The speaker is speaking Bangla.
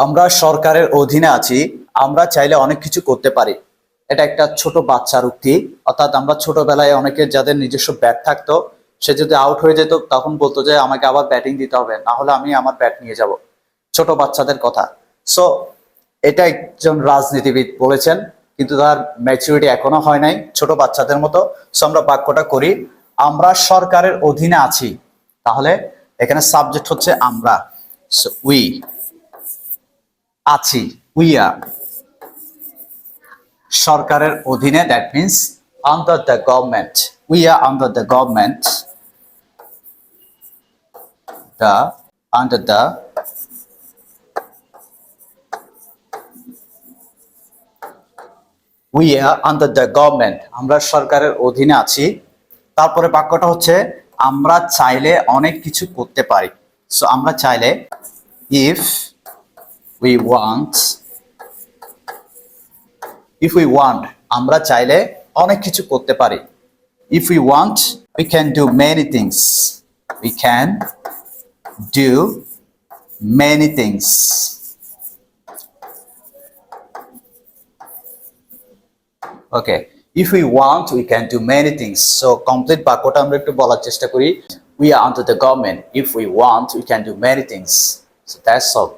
আমরা সরকারের অধীনে আছি, আমরা চাইলে অনেক কিছু করতে পারি। এটা একটা ছোট বাচ্চার উক্তি। অর্থাৎ আমরা ছোটবেলায় অনেকের যাদের নিজস্ব ব্যাট থাকতো, সে যদি আউট হয়ে যেত তখন বলতো যে আমাকে আবার ব্যাটিং দিতে হবে, না হলে আমি আমার ব্যাট নিয়ে যাব। ছোট বাচ্চাদের কথা। সো এটা একজন রাজনীতিবিদ বলেছেন, কিন্তু তার ম্যাচুরিটি এখনো হয় নাই, ছোট বাচ্চাদের মতো। সো আমরা বাক্যটা করি, আমরা সরকারের অধীনে আছি। তাহলে এখানে সাবজেক্ট হচ্ছে আমরা, উই আছি, উই আর সরকারের অধীনে, that means under the government. We are under the government, the under the we are under the government, আমরা সরকারের অধীনে আছি। তারপরে বাক্যটা হচ্ছে আমরা চাইলে অনেক কিছু করতে পারি। সো আমরা চাইলে, if we want, if we want, আমরা চাইলে অনেক কিছু করতে পারি। If we want, we can do many things, we can do many things. Okay, if we want we can do many things. So complete বাক্যটা আমরা একটু বলার চেষ্টা করি। We are under the government, if we want we can do many things. So that's all.